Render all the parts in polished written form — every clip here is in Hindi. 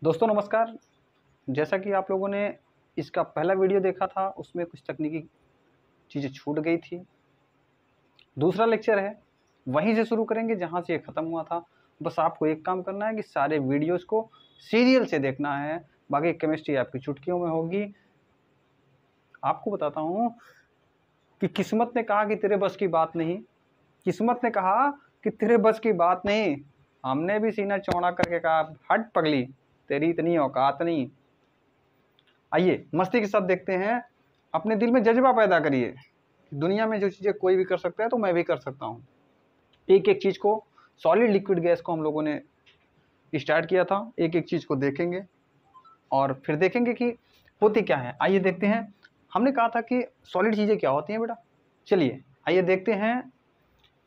दोस्तों नमस्कार। जैसा कि आप लोगों ने इसका पहला वीडियो देखा था, उसमें कुछ तकनीकी चीज़ें छूट गई थी। दूसरा लेक्चर है, वहीं से शुरू करेंगे जहाँ से ये ख़त्म हुआ था। बस आपको एक काम करना है कि सारे वीडियोस को सीरियल से देखना है, बाकी केमिस्ट्री आपकी चुटकियों में होगी। आपको बताता हूँ कि किस्मत ने कहा कि तेरे बस की बात नहीं, किस्मत ने कहा कि तेरे बस की बात नहीं। हमने भी सीना चौड़ा करके कहा, हट पगली, तेरी इतनी औकात नहीं। आइए मस्ती के साथ देखते हैं। अपने दिल में जज्बा पैदा करिए, दुनिया में जो चीज़ें कोई भी कर सकता है तो मैं भी कर सकता हूँ। एक एक चीज़ को, सॉलिड लिक्विड गैस को हम लोगों ने स्टार्ट किया था। एक एक चीज़ को देखेंगे और फिर देखेंगे कि होती क्या है। आइए देखते हैं। हमने कहा था कि सॉलिड चीज़ें क्या होती हैं बेटा। चलिए आइए देखते हैं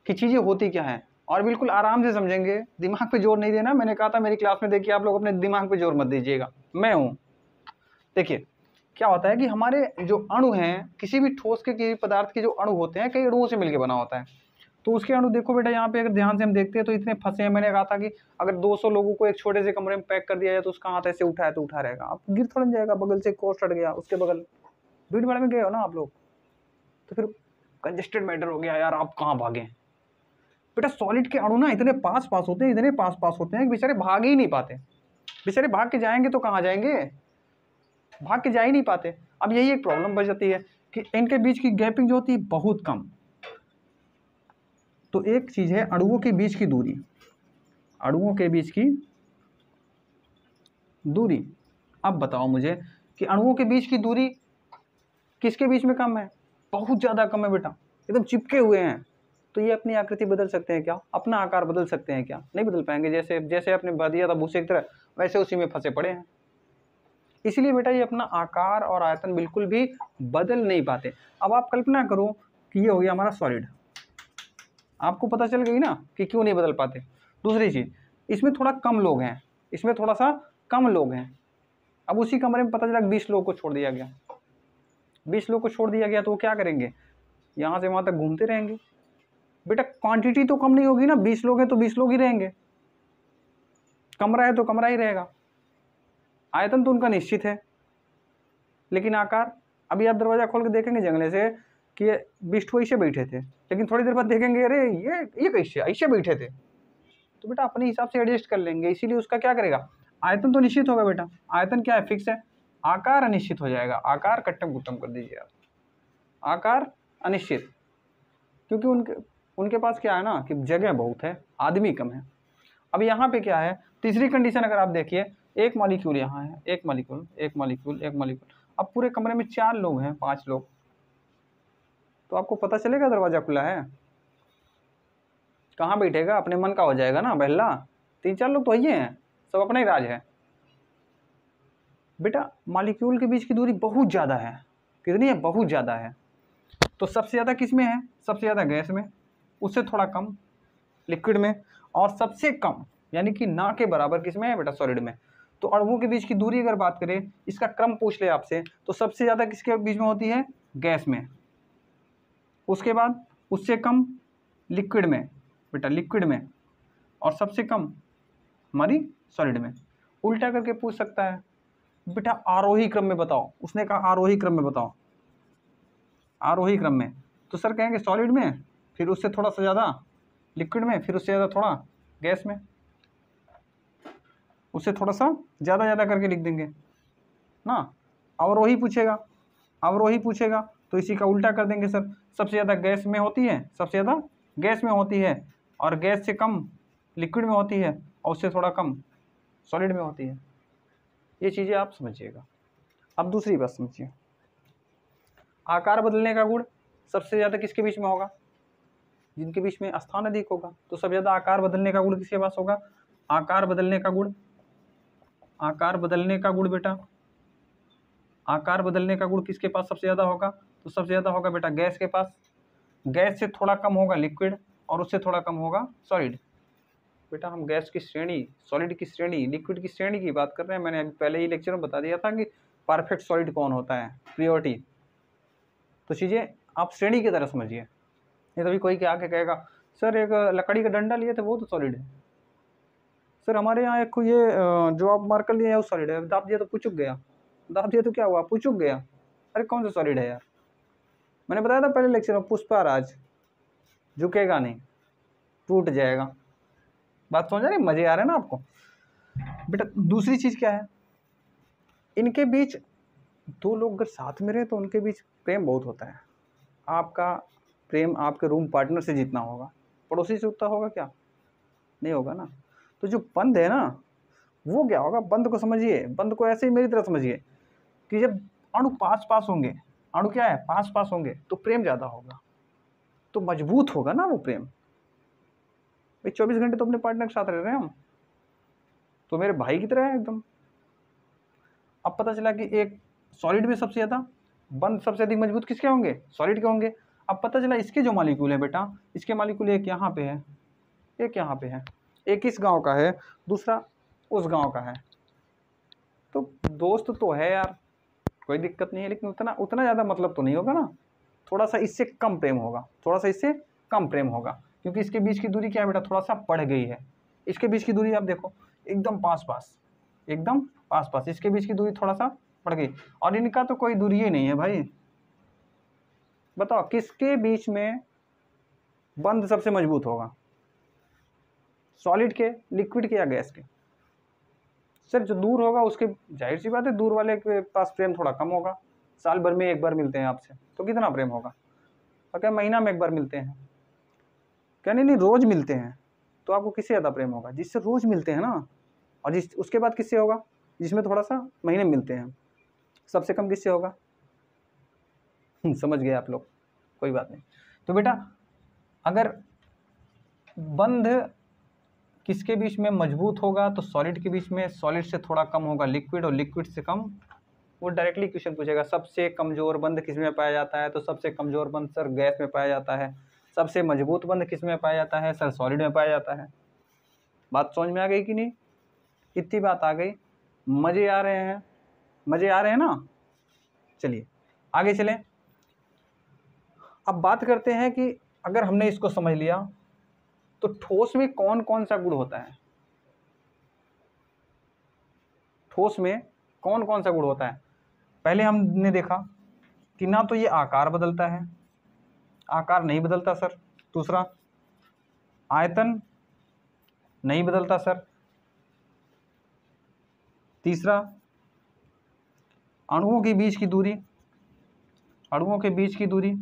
कि चीज़ें होती क्या हैं, और बिल्कुल आराम से समझेंगे, दिमाग पे जोर नहीं देना। मैंने कहा था मेरी क्लास में देखिए, आप लोग अपने दिमाग पे जोर मत दीजिएगा, मैं हूँ। देखिए क्या होता है कि हमारे जो अणु हैं, किसी भी ठोस के, किसी पदार्थ के जो अणु होते हैं, कई अणुओं से मिलकर बना होता है। तो उसके अणु देखो बेटा, यहाँ पे अगर ध्यान से हम देखते हैं तो इतने फंसे हैं। मैंने कहा था कि अगर 200 लोगों को एक छोटे से कमरे में पैक कर दिया जाए तो उसका हाथ ऐसे उठा है तो उठा रहेगा, अब गिर थोड़ा जाएगा। बगल से कोस्ट हट गया, उसके बगल भीड़ भाड़ में गए हो ना आप लोग, तो फिर कंजेस्टेड मैटर हो गया यार, आप कहाँ भागे। बेटा सॉलिड के अणु ना इतने पास पास होते हैं, इतने पास पास होते हैं कि बेचारे भाग ही नहीं पाते। बेचारे भाग के जाएंगे तो कहाँ जाएंगे, भाग के जा ही नहीं पाते। अब यही एक प्रॉब्लम बच जाती है कि इनके बीच की गैपिंग जो होती है बहुत कम। तो एक चीज है अणुओं के बीच की दूरी, अणुओं के बीच की दूरी। अब बताओ मुझे कि अणुओं के बीच की दूरी किसके बीच में कम है? बहुत ज्यादा कम है बेटा, एकदम चिपके हुए हैं। तो ये अपनी आकृति बदल सकते हैं क्या? अपना आकार बदल सकते हैं क्या? नहीं बदल पाएंगे। जैसे जैसे आपने बता दिया था भूसे की तरह, वैसे उसी में फंसे पड़े हैं। इसलिए बेटा ये अपना आकार और आयतन बिल्कुल भी बदल नहीं पाते। अब आप कल्पना करो कि ये हो गया हमारा सॉलिड। आपको पता चल गई ना कि क्यों नहीं बदल पाते। दूसरी चीज, इसमें थोड़ा कम लोग हैं, इसमें थोड़ा सा कम लोग हैं। अब उसी कमरे में पता चला 20 लोग को छोड़ दिया गया, 20 लोग को छोड़ दिया गया, तो वो क्या करेंगे? यहाँ से वहां तक घूमते रहेंगे। बेटा क्वांटिटी तो कम नहीं होगी ना, 20 लोग हैं तो 20 लोग ही रहेंगे, कमरा है तो कमरा ही रहेगा। आयतन तो उनका निश्चित है, लेकिन आकार, अभी आप दरवाजा खोल के देखेंगे जंगले से कि ये 20 ठो ऐसे बैठे थे, लेकिन थोड़ी देर बाद देखेंगे अरे ये कैसे ऐसे बैठे थे। तो बेटा अपने हिसाब से एडजस्ट कर लेंगे। इसीलिए उसका क्या करेगा, आयतन तो निश्चित होगा बेटा। आयतन क्या है, फिक्स है। आकार अनिश्चित हो जाएगा। आकार कट्टम कुट्टम कर दीजिए आप, आकार अनिश्चित। क्योंकि उनके उनके पास क्या है ना कि जगह बहुत है, आदमी कम है। अब यहाँ पे क्या है, तीसरी कंडीशन अगर आप देखिए, एक मॉलिक्यूल यहाँ है, एक मॉलिक्यूल, एक मॉलिक्यूल, एक मॉलिक्यूल। अब पूरे कमरे में 4 लोग हैं, 5 लोग, तो आपको पता चलेगा दरवाजा खुला है। कहाँ बैठेगा, अपने मन का हो जाएगा ना बहला। 3-4 लोग तो ही हैं, सब अपना ही राज है। बेटा मॉलिक्यूल के बीच की दूरी बहुत ज़्यादा है। कितनी है? बहुत ज़्यादा है। तो सबसे ज़्यादा किस में है? सबसे ज़्यादा गैस में, उससे थोड़ा कम लिक्विड में, और सबसे कम यानी कि ना के बराबर किस में है बेटा? सॉलिड में। तो अणुओं के बीच की दूरी अगर बात करें, इसका क्रम पूछ ले आपसे, तो सबसे ज़्यादा किसके बीच में होती है? गैस में। उसके बाद उससे कम लिक्विड में बेटा, लिक्विड में। और सबसे कम हमारी सॉलिड में। उल्टा करके पूछ सकता है बेटा आरोही क्रम में बताओ। उसने कहा आरोही क्रम में बताओ, आरोही क्रम में। तो सर कहेंगे सॉलिड में, फिर उससे थोड़ा सा ज़्यादा लिक्विड में, फिर उससे ज़्यादा थोड़ा गैस में, उससे थोड़ा सा ज़्यादा ज़्यादा करके लिख देंगे ना। अवरोही पूछेगा, अवरोही पूछेगा तो इसी का उल्टा कर देंगे सर। सबसे ज़्यादा गैस में होती है, सबसे ज़्यादा गैस में होती है, और गैस से कम लिक्विड में होती है, और उससे थोड़ा कम सॉलिड में होती है। ये चीज़ें आप समझिएगा। अब दूसरी बात समझिए, आकार बदलने का गुण सबसे ज़्यादा किसके बीच में होगा? जिनके बीच में स्थान अधिक होगा। तो सबसे ज़्यादा आकार बदलने का गुण किसके पास होगा? आकार बदलने का गुण, आकार बदलने का गुण बेटा, आकार बदलने का गुण किसके पास सबसे ज़्यादा होगा? तो सबसे ज़्यादा होगा बेटा गैस के पास। गैस से थोड़ा कम होगा लिक्विड, और उससे थोड़ा कम होगा सॉलिड। बेटा हम गैस की श्रेणी, सॉलिड की श्रेणी, लिक्विड की श्रेणी की बात कर रहे हैं। मैंने अभी पहले ही लेक्चर में बता दिया था कि परफेक्ट सॉलिड कौन होता है, प्रियोरिटी। तो चीज़ें आप श्रेणी की तरह समझिए। नहीं तो अभी कोई के आके कहेगा सर एक लकड़ी का डंडा लिए थे वो तो सॉलिड है, सर हमारे यहाँ एक ये जो आप मार्क कर लिए है वो सॉलिड है, दाब दिया तो पुचुक गया, दाब दिया तो क्या हुआ, पुचुक गया। अरे कौन सा सॉलिड है यार, मैंने बताया था पहले लेक्चर में, पुष्पराज झुकेगा नहीं, टूट जाएगा। बात समझ आ रही, मजे आ रहे हैं ना आपको बेटा। दूसरी चीज क्या है, इनके बीच दो लोग अगर साथ में रहे तो उनके बीच प्रेम बहुत होता है। आपका प्रेम आपके रूम पार्टनर से जितना होगा, पड़ोसी से उतना होगा क्या, नहीं होगा ना। तो जो बंद है ना, वो क्या होगा, बंद को समझिए, बंद को ऐसे ही मेरी तरह समझिए कि जब अणु पास पास होंगे, अणु क्या है, पास पास होंगे, तो प्रेम ज़्यादा होगा, तो मजबूत होगा ना वो प्रेम। भाई 24 घंटे तो अपने पार्टनर के साथ रह रहे हैं हम, तो मेरे भाई की तरह है एकदम। अब पता चला कि एक सॉलिड में सबसे ज़्यादा बंद, सबसे अधिक मजबूत किसके होंगे, सॉलिड के होंगे। अब पता चला इसके जो मालिक्यूल है बेटा, इसके मालिक्यूल एक यहाँ पे है, एक यहाँ पे है, एक इस गांव का है, दूसरा उस गांव का है। तो दोस्त तो है यार, कोई दिक्कत नहीं है, लेकिन उतना उतना ज़्यादा मतलब तो नहीं होगा ना, थोड़ा सा इससे कम प्रेम होगा, थोड़ा सा इससे कम प्रेम होगा, क्योंकि इसके बीच की दूरी क्या है बेटा, थोड़ा सा बढ़ गई है। इसके बीच की दूरी आप देखो एकदम पास पास, एकदम पास पास, इसके बीच की दूरी थोड़ा सा बढ़ गई, और इनका तो कोई दूरी ही नहीं है भाई। बताओ किसके बीच में बंध सबसे मजबूत होगा, सॉलिड के, लिक्विड के, या गैस के। सर जो दूर होगा उसके, जाहिर सी बात है दूर वाले के पास प्रेम थोड़ा कम होगा, साल भर में एक बार मिलते हैं आपसे तो कितना प्रेम होगा, और क्या महीना में एक बार मिलते हैं, क्या नहीं रोज मिलते हैं, तो आपको किससे ज़्यादा प्रेम होगा, जिससे रोज मिलते हैं ना, और जिस उसके बाद किससे होगा, जिसमें थोड़ा सा महीने में मिलते हैं। सबसे कम किससे होगा, समझ गए आप लोग, कोई बात नहीं। तो बेटा अगर बंध किसके बीच में मजबूत होगा, तो सॉलिड के बीच में, सॉलिड से थोड़ा कम होगा लिक्विड, और लिक्विड से कम, वो डायरेक्टली क्वेश्चन पूछेगा सबसे कमजोर बंध किस में पाया जाता है, तो सबसे कमजोर बंध सर गैस में पाया जाता है। सबसे मजबूत बंध किस में पाया जाता है, सर सॉलिड में पाया जाता है। बात समझ में आ गई कि नहीं, इतनी बात आ गई, मजे आ रहे हैं, मजे आ रहे हैं ना। चलिए आगे चलें। अब बात करते हैं कि अगर हमने इसको समझ लिया तो ठोस में कौन कौन सा गुण होता है, ठोस में कौन कौन सा गुण होता है। पहले हमने देखा कि ना तो ये आकार बदलता है, आकार नहीं बदलता सर। दूसरा आयतन नहीं बदलता सर। तीसरा अणुओं के बीच की दूरी, अणुओं के बीच की दूरी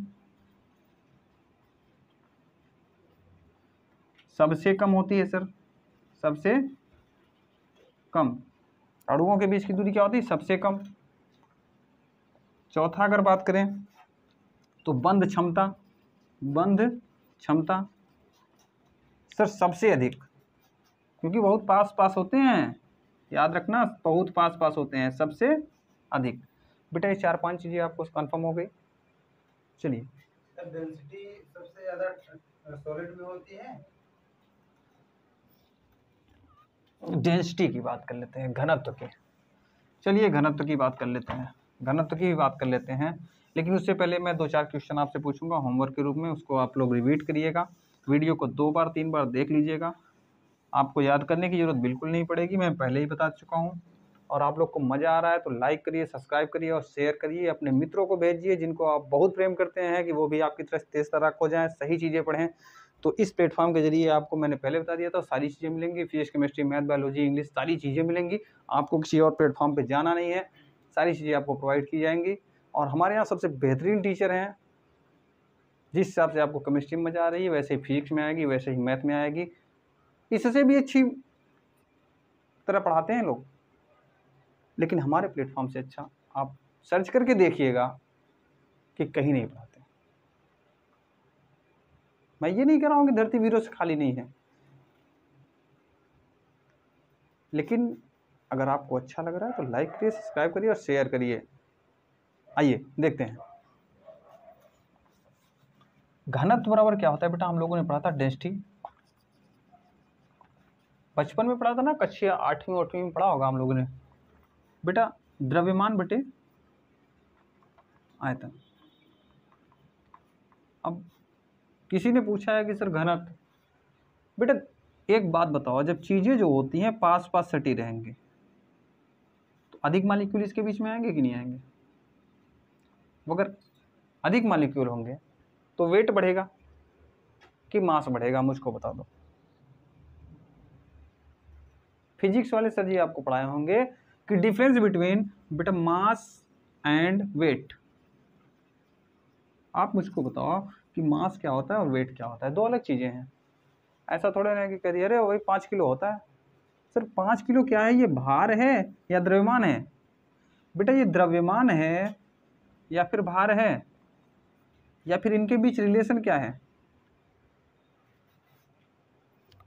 सबसे कम होती है सर, सबसे कम, अणुओं के बीच की दूरी क्या होती है, सबसे कम। चौथा अगर बात करें तो बंध क्षमता, बंध क्षमता सर सबसे अधिक, क्योंकि बहुत पास पास होते हैं, याद रखना बहुत पास पास होते हैं, सबसे अधिक। बेटा ये 4-5 चीजें आपको कंफर्म हो गई। चलिए डेंसिटी सबसे ज्यादा सॉलिड में होती है, डेंसिटी की बात कर लेते हैं, घनत्व की। चलिए घनत्व की बात कर लेते हैं, घनत्व की भी बात कर लेते हैं, लेकिन उससे पहले मैं 2-4 क्वेश्चन आपसे पूछूंगा होमवर्क के रूप में, उसको आप लोग रिपीट करिएगा, वीडियो को 2 बार 3 बार देख लीजिएगा, आपको याद करने की ज़रूरत बिल्कुल नहीं पड़ेगी, मैं पहले ही बता चुका हूँ। और आप लोग को मज़ा आ रहा है तो लाइक करिए, सब्सक्राइब करिए और शेयर करिए, अपने मित्रों को भेजिए जिनको आप बहुत प्रेम करते हैं, कि वो भी आपकी तरह तेज तराक हो जाएँ, सही चीज़ें पढ़ें। तो इस प्लेटफॉर्म के जरिए आपको मैंने पहले बता दिया था सारी चीज़ें मिलेंगी, physics chemistry math biology English सारी चीज़ें मिलेंगी, आपको किसी और प्लेटफॉर्म पर जाना नहीं है, सारी चीज़ें आपको प्रोवाइड की जाएंगी। और हमारे यहाँ सबसे बेहतरीन टीचर हैं, जिस हिसाब से आपको केमिस्ट्री में मज़ा आ रही है वैसे ही फिजिक्स में आएगी, वैसे ही मैथ में आएगी, इससे भी अच्छी तरह पढ़ाते हैं लोग। लेकिन हमारे प्लेटफॉर्म से अच्छा आप सर्च करके देखिएगा कि कहीं नहीं पढ़ाते। मैं ये नहीं कह रहा हूँ कि धरती वीरों से खाली नहीं है, लेकिन अगर आपको अच्छा लग रहा है तो लाइक करिए, सब्सक्राइब करिए और शेयर करिए। आइए देखते हैं घनत्व बराबर क्या होता है। बेटा हम लोगों ने पढ़ा था डेंसिटी, बचपन में पढ़ा था ना, कक्षा 8वीं में पढ़ा होगा हम लोगों ने बेटा, द्रव्यमान बटे आयतन। अब किसी ने पूछा है कि सर घनत्व, बेटा एक बात बताओ, जब चीज़ें जो होती हैं पास पास सटी रहेंगी तो अधिक मालिक्यूल इसके बीच में आएंगे कि नहीं आएंगे? अगर अधिक मालिक्यूल होंगे तो वेट बढ़ेगा कि मास बढ़ेगा, मुझको बता दो। फिजिक्स वाले सर जी आपको पढ़ाए होंगे कि डिफरेंस बिटवीन बेटा मास एंड वेट। आप मुझको बताओ कि मास क्या होता है और वेट क्या होता है, दो अलग चीज़ें हैं। ऐसा थोड़ा ना कि कह दिया अरे वही 5 किलो होता है। सर 5 किलो क्या है, ये भार है या द्रव्यमान है? बेटा ये द्रव्यमान है या फिर भार है, या फिर इनके बीच रिलेशन क्या है?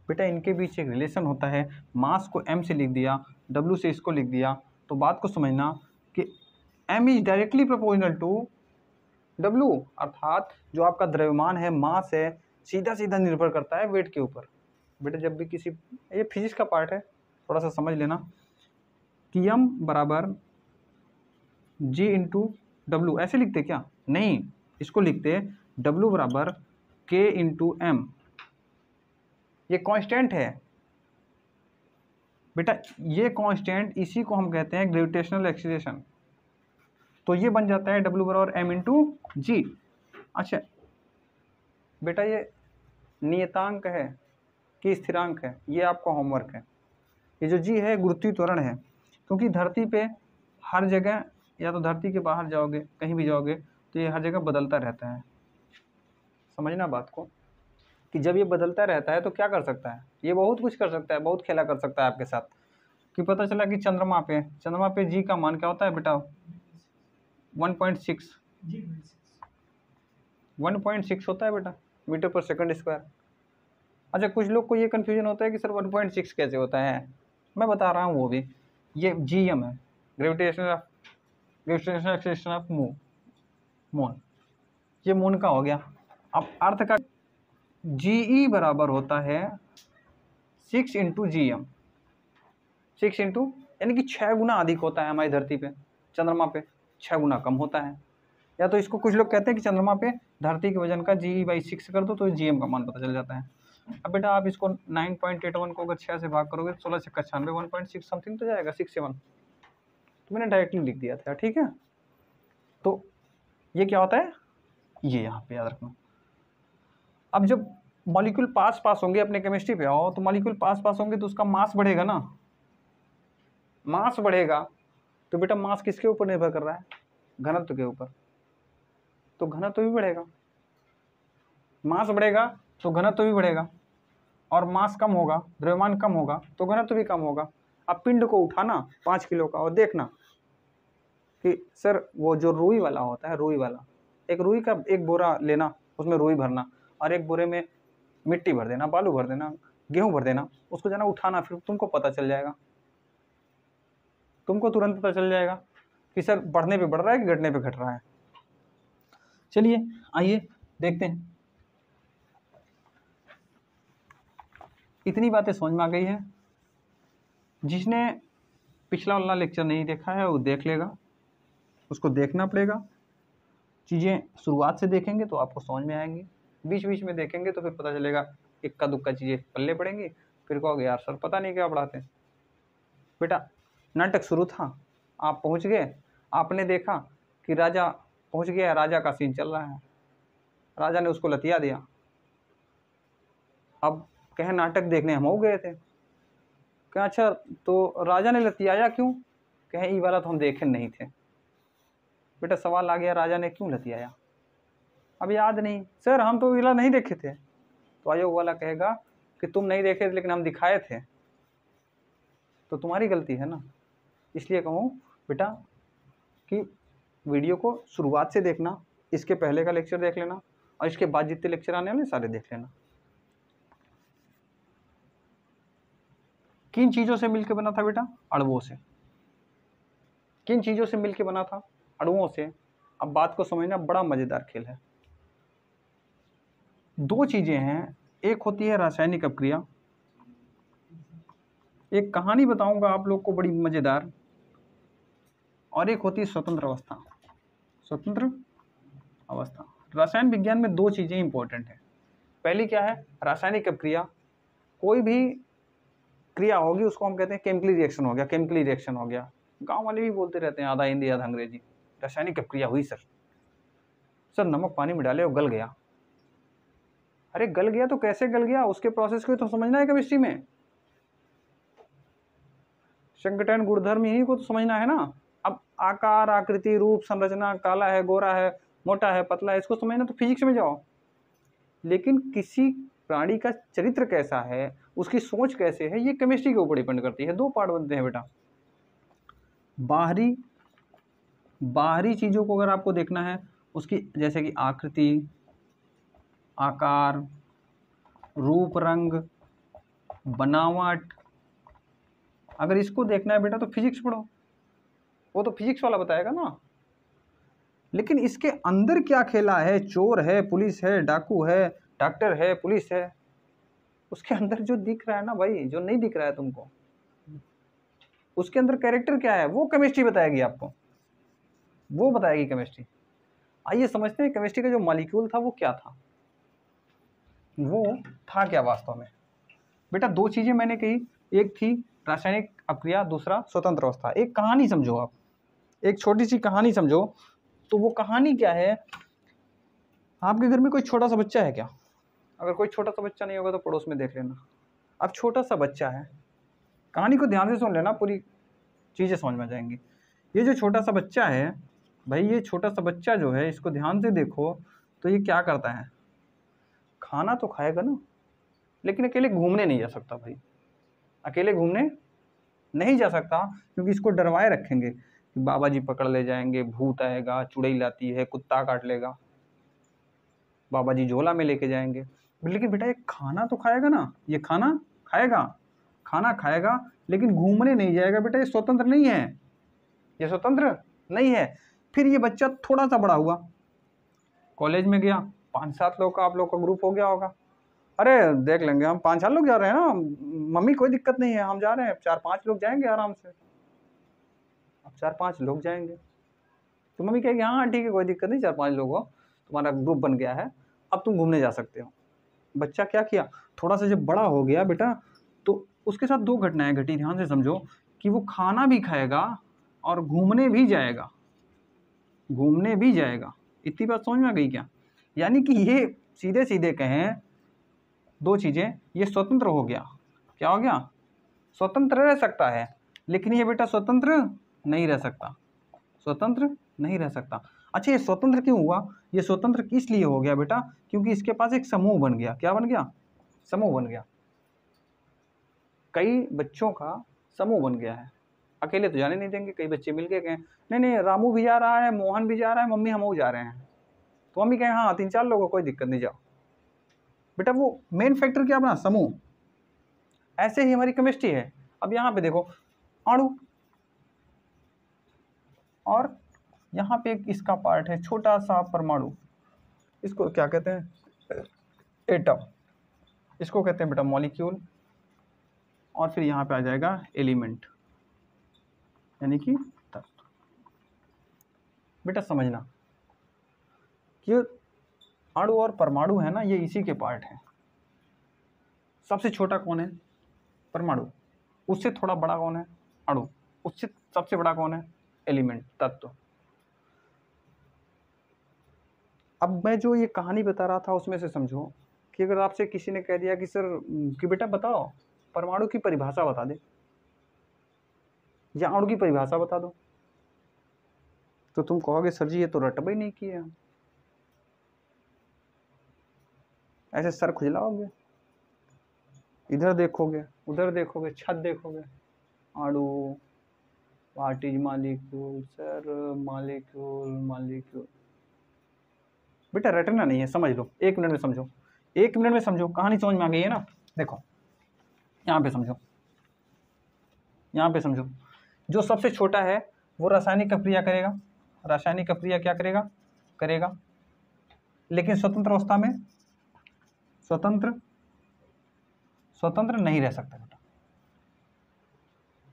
बेटा इनके बीच एक रिलेशन होता है। मास को m से लिख दिया, w से इसको लिख दिया, तो बात को समझना कि m is directly proportional to w, अर्थात जो आपका द्रव्यमान है, मास है, सीधा सीधा निर्भर करता है वेट के ऊपर। बेटा जब भी किसी, ये फिजिक्स का पार्ट है, थोड़ा सा समझ लेना कि m बराबर g इंटू डब्लू, ऐसे लिखते क्या? नहीं, इसको लिखते w बराबर k इंटू एम। ये कांस्टेंट है बेटा, ये कांस्टेंट, इसी को हम कहते हैं ग्रेविटेशनल एक्सीलरेशन। तो ये बन जाता है w बराबर m इंटू जी। अच्छा बेटा ये नियतांक है कि स्थिरांक है, ये आपका होमवर्क है। ये जो जी है गुरुत्वीय त्वरण है, क्योंकि धरती पे हर जगह, या तो धरती के बाहर जाओगे कहीं भी जाओगे तो ये हर जगह बदलता रहता है। समझना बात को कि जब ये बदलता रहता है तो क्या कर सकता है, ये बहुत कुछ कर सकता है, बहुत खेला कर सकता है आपके साथ। कि पता चला कि चंद्रमा पे जी का मान क्या होता है बेटा? 1.6 होता है बेटा, मीटर पर सेकंड स्क्वायर। अच्छा कुछ लोग को ये कन्फ्यूजन होता है कि सर 1.6 कैसे होता है, मैं बता रहा हूँ वो भी। ये GM है, ग्रेविटेशनल एक्सीलरेशन ऑफ मून, ये मून का हो गया। अब अर्थ का GE बराबर होता है 6 इंटू GM, 6 इंटू यानी कि 6 गुना अधिक होता है हमारी धरती पे, चंद्रमा पे 6 गुना कम होता है। या तो इसको कुछ लोग कहते हैं कि चंद्रमा पे धरती के वजन का GE/6 कर दो तो GM का मान पता चल जाता है। अब बेटा आप इसको 9.81 को अगर 6 से भाग करोगे तो 16 6 96 1.6 समथिंग तो जाएगा, 67। तो मैंने डायरेक्टली लिख दिया था, ठीक है। तो ये क्या होता है, ये यहाँ पे याद रखना। अब जब मॉलिक्यूल पास पास होंगे, अपने केमिस्ट्री पे आओ, तो मॉलिक्यूल पास पास होंगे तो उसका मास बढ़ेगा ना, मास बढ़ेगा। तो बेटा मास किसके ऊपर निर्भर कर रहा है? घनत्व के ऊपर, तो घनत्व भी बढ़ेगा। मास बढ़ेगा तो घनत्व भी बढ़ेगा, और मास कम होगा, द्रव्यमान कम होगा तो घनत्व भी कम होगा। अब पिंड को उठाना 5 किलो का और देखना कि सर वो जो रुई वाला होता है, रुई वाला, एक रुई का एक बोरा लेना, उसमें रुई भरना, और एक बोरे में मिट्टी भर देना, बालू भर देना, गेहूं भर देना, उसको जाना उठाना, फिर तुमको पता चल जाएगा, तुमको तुरंत पता चल जाएगा कि सर बढ़ने पे बढ़ रहा है कि घटने पे घट रहा है। चलिए आइए देखते हैं। इतनी बातें समझ में आ गई है। जिसने पिछला वाला लेक्चर नहीं देखा है वो देख लेगा, उसको देखना पड़ेगा। चीज़ें शुरुआत से देखेंगे तो आपको समझ में आएंगी, बीच बीच में देखेंगे तो फिर पता चलेगा इक्का दुक्का चीज़ें पल्ले पड़ेंगी, फिर कहोगे यार सर पता नहीं क्या पढ़ाते। बेटा नाटक शुरू था, आप पहुंच गए, आपने देखा कि राजा पहुंच गया, राजा का सीन चल रहा है, राजा ने उसको लतिया दिया। अब कहे नाटक देखने हम हो गए थे, क्या अच्छा तो राजा ने लतियाया क्यों? कहे ये वाला तो हम देखे नहीं थे। बेटा सवाल आ गया राजा ने क्यों लतियाया, अब याद नहीं सर, हम तो वाला नहीं देखे थे। तो आयोग वाला कहेगा कि तुम नहीं देखे थे लेकिन हम दिखाए थे, तो तुम्हारी गलती है ना। इसलिए कहूँ बेटा कि वीडियो को शुरुआत से देखना, इसके पहले का लेक्चर देख लेना, और इसके बाद जितने लेक्चर आने वाले सारे देख लेना। किन चीज़ों से मिलकर बना था बेटा? अणुओं से। किन चीज़ों से मिलकर बना था? अणुओं से। अब बात को समझना, बड़ा मज़ेदार खेल है। दो चीज़ें हैं, एक होती है रासायनिक अपक्रिया, एक कहानी बताऊंगा आप लोग को बड़ी मज़ेदार, और एक होती है स्वतंत्र अवस्था। स्वतंत्र अवस्था। रसायन विज्ञान में दो चीज़ें इंपॉर्टेंट है। पहली क्या है? रासायनिक अपक्रिया कोई भी क्रिया होगी उसको हम कहते हैं केमिकली रिएक्शन हो गया, केमिकली रिएक्शन हो गया। गांव वाले भी बोलते रहते हैं आधा हिंदी आधा अंग्रेजी। रासायनिक क्रिया हुई सर, सर नमक पानी में डाले और गल गया। अरे गल गया तो कैसे गल गया, उसके प्रोसेस को तो समझना है केमिस्ट्री में। संघटन गुणधर्म यही को तो समझना है ना। अब आकार, आकृति, रूप, संरचना, काला है, गोरा है, मोटा है, पतला है, इसको समझना तो फिजिक्स में जाओ। लेकिन किसी प्राणी का चरित्र कैसा है, उसकी सोच कैसे है, ये केमिस्ट्री के ऊपर डिपेंड करती है। दो पार्ट बनते हैं बेटा। बाहरी चीजों को अगर आपको देखना है, उसकी जैसे कि आकृति, आकार, रूप, रंग, बनावट, अगर इसको देखना है बेटा तो फिजिक्स पढ़ो, वो तो फिजिक्स वाला बताएगा ना। लेकिन इसके अंदर क्या खेला है, चोर है, पुलिस है, डाकू है, डॉक्टर है, पुलिस है, उसके अंदर जो दिख रहा है ना भाई, जो नहीं दिख रहा है तुमको, उसके अंदर कैरेक्टर क्या है, वो केमिस्ट्री बताएगी आपको, वो बताएगी केमिस्ट्री। आइए समझते हैं केमिस्ट्री का जो मॉलिक्यूल था वो क्या था, वो था क्या वास्तव में। बेटा दो चीजें मैंने कही, एक थी रासायनिक अपक्रिया, दूसरा स्वतंत्र अवस्था। एक कहानी समझो आप, एक छोटी सी कहानी समझो। तो वो कहानी क्या है, आपके घर में कोई छोटा सा बच्चा है क्या? अगर कोई छोटा सा बच्चा नहीं होगा तो पड़ोस में देख लेना। अब छोटा सा बच्चा है, कहानी को ध्यान से सुन लेना, पूरी चीजें समझ में जाएंगी। ये जो छोटा सा बच्चा है भाई, ये छोटा सा बच्चा जो है, इसको ध्यान से देखो तो ये क्या करता है, खाना तो खाएगा ना, लेकिन अकेले घूमने नहीं जा सकता भाई, अकेले घूमने नहीं जा सकता, क्योंकि इसको डरवाए रखेंगे कि बाबा जी पकड़ ले जाएंगे, भूत आएगा, चुड़ैल आती है, कुत्ता काट लेगा, बाबा जी झोला में लेके जाएंगे। लेकिन बेटा ये खाना तो खाएगा ना, ये खाना खाएगा, लेकिन घूमने नहीं जाएगा बेटा, ये स्वतंत्र नहीं है, ये स्वतंत्र नहीं है। फिर ये बच्चा थोड़ा सा बड़ा हुआ, कॉलेज में गया, 5-7 लोग का आप लोग का ग्रुप हो गया होगा, अरे देख लेंगे हम, 5-4 लोग जा रहे हैं ना मम्मी, कोई दिक्कत नहीं है, हम जा रहे हैं, 4-5 लोग जाएंगे आराम से। अब 4-5 लोग जाएंगे तो मम्मी कहेगी हाँ ठीक है कोई दिक्कत नहीं, 4-5 लोग हो, तुम्हारा ग्रुप बन गया है, अब तुम घूमने जा सकते हो। बच्चा क्या किया, थोड़ा सा जब बड़ा हो गया बेटा, तो उसके साथ दो घटनाएं घटी, ध्यान से समझो, कि वो खाना भी खाएगा और घूमने भी जाएगा, इतनी बात समझ में आ गई क्या? यानी कि ये सीधे सीधे कहें दो चीजें, ये स्वतंत्र हो गया, क्या हो गया, स्वतंत्र रह सकता है, लेकिन ये बेटा स्वतंत्र नहीं रह सकता, स्वतंत्र नहीं रह सकता। अच्छा ये स्वतंत्र क्यों हुआ, ये स्वतंत्र इसलिए हो गया बेटा, क्योंकि इसके पास एक समूह बन गया। क्या बन गया? समूह बन गया, कई बच्चों का समूह बन गया है। अकेले तो जाने नहीं देंगे, कई बच्चे मिलके गए, नहीं रामू भी जा रहा है, मोहन भी जा रहा है, मम्मी हम जा रहे हैं, तो मम्मी कहें हाँ 3-4 लोगों, कोई दिक्कत नहीं, जाओ। बेटा वो मेन फैक्टर क्या बना, समूह। ऐसे ही हमारी केमिस्ट्री है। अब यहाँ पे देखो अणु, और यहाँ पे एक इसका पार्ट है छोटा सा परमाणु, इसको क्या कहते हैं, एटम, इसको कहते हैं बेटा मॉलिक्यूल, और फिर यहाँ पे आ जाएगा एलिमेंट, यानी कि तत्व। बेटा समझना कि अणु और परमाणु है ना, ये इसी के पार्ट है। सबसे छोटा कौन है? परमाणु। उससे थोड़ा बड़ा कौन है? अणु। उससे सबसे बड़ा कौन है? एलिमेंट, तत्व। अब मैं जो ये कहानी बता रहा था उसमें से समझो कि अगर आपसे किसी ने कह दिया कि सर कि बेटा बताओ परमाणु की परिभाषा बता दे या अणु की परिभाषा बता दो, तो तुम कहोगे सर जी ये तो रटबा ही नहीं किया, ऐसे सर खुजलाओगे, इधर देखोगे उधर देखोगे, छत देखोगे, अणु, what is molecule, sir molecule. बेटा रटना नहीं है, समझ लो, 1 मिनट में समझो, 1 मिनट में समझो, कहानी समझ में आ गई है ना। देखो यहाँ पे समझो, यहाँ पे समझो, जो सबसे छोटा है वो रासायनिक अभिक्रिया करेगा, रासायनिक अभिक्रिया क्या करेगा, लेकिन स्वतंत्र अवस्था में स्वतंत्र नहीं रह सकता बेटा।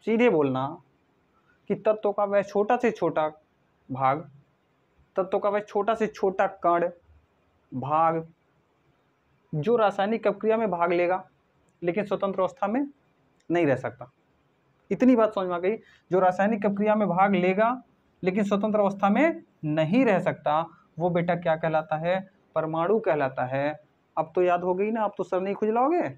सीधे बोलना कि तत्व का वह छोटा से छोटा भाग, तत्व का वह छोटा से छोटा कण भाग जो रासायनिक अभिक्रिया में भाग लेगा, लेकिन स्वतंत्र अवस्था में नहीं रह सकता। इतनी बात समझ में आ गई। जो रासायनिक अपक्रिया में भाग लेगा लेकिन स्वतंत्र अवस्था में नहीं रह सकता, वो बेटा क्या कहलाता है? परमाणु कहलाता है। अब तो याद हो गई ना, अब तो सर नहीं खुजलाओगे।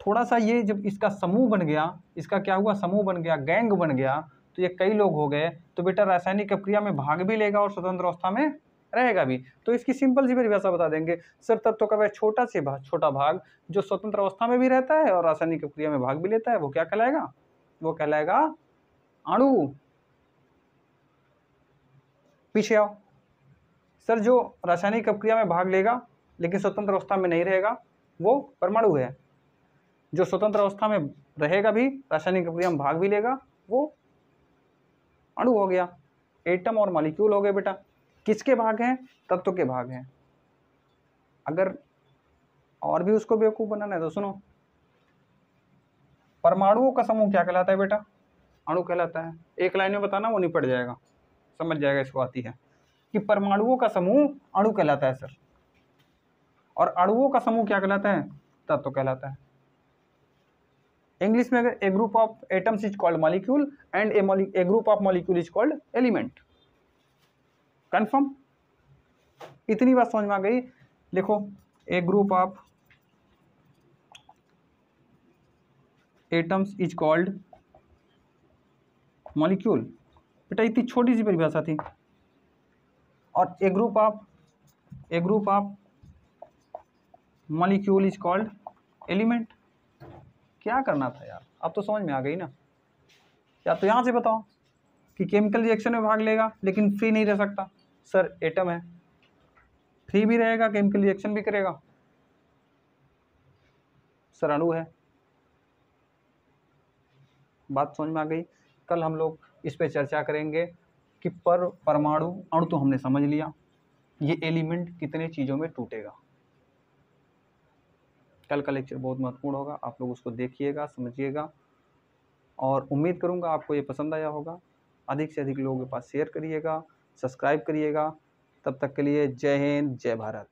थोड़ा सा ये जब इसका समूह बन गया, इसका क्या हुआ? समूह बन गया, गैंग बन गया, तो ये कई लोग हो गए, तो बेटा रासायनिक अपक्रिया में भाग भी लेगा और स्वतंत्र अवस्था में रहेगा भी। तो इसकी सिंपल सी परिभाषा बता देंगे सर, तत्व का वह छोटा भाग जो स्वतंत्र अवस्था में भी रहता है और रासायनिक अपक्रिया में भाग भी लेता है, वो क्या कहलाएगा? वो कहलाएगा अणु। पीछे आओ सर, जो रासायनिक अपक्रिया में भाग लेगा लेकिन स्वतंत्र अवस्था में नहीं रहेगा, वो परमाणु है। जो स्वतंत्र अवस्था में रहेगा भी, रासायनिक अपक्रिया में भाग भी लेगा, वो अणु हो गया। एटम और मॉलिक्यूल हो गए बेटा। किसके भाग हैं? तत्व के भाग हैं। अगर और भी उसको बेवकूफ बनाना है तो सुनो, परमाणुओं का समूह क्या कहलाता है बेटा? अणु कहलाता है। एक लाइन में बताना, वो निपट जाएगा, समझ जाएगा, इसको आती है कि परमाणुओं का समूह अणु कहलाता है सर, और अणुओं का समूह क्या कहलाता है? तत्व कहलाता है। इंग्लिश में अगर a group of atoms is called molecule and a group of molecule is called element. Confirm? इतनी बात समझ में आ गई। लिखो, a group of atoms is called molecule. बेटा इतनी छोटी सी परिभाषा थी। और a group of molecule is called element. क्या करना था यार? अब तो समझ में आ गई ना। या तो यहां से बताओ कि केमिकल रिएक्शन में भाग लेगा लेकिन फ्री नहीं रह सकता। सर एटम है, फ्री भी रहेगा, केमिकल रिएक्शन भी करेगा। सर अणु है। बात समझ में आ गई। कल हम लोग इस पे चर्चा करेंगे कि परमाणु, अणु तो हमने समझ लिया, ये एलिमेंट कितने चीजों में टूटेगा। कल का लेक्चर बहुत महत्वपूर्ण होगा, आप लोग उसको देखिएगा, समझिएगा, और उम्मीद करूंगा आपको ये पसंद आया होगा। अधिक से अधिक लोगों के पास शेयर करिएगा, सब्सक्राइब करिएगा। तब तक के लिए जय हिंद, जय भारत।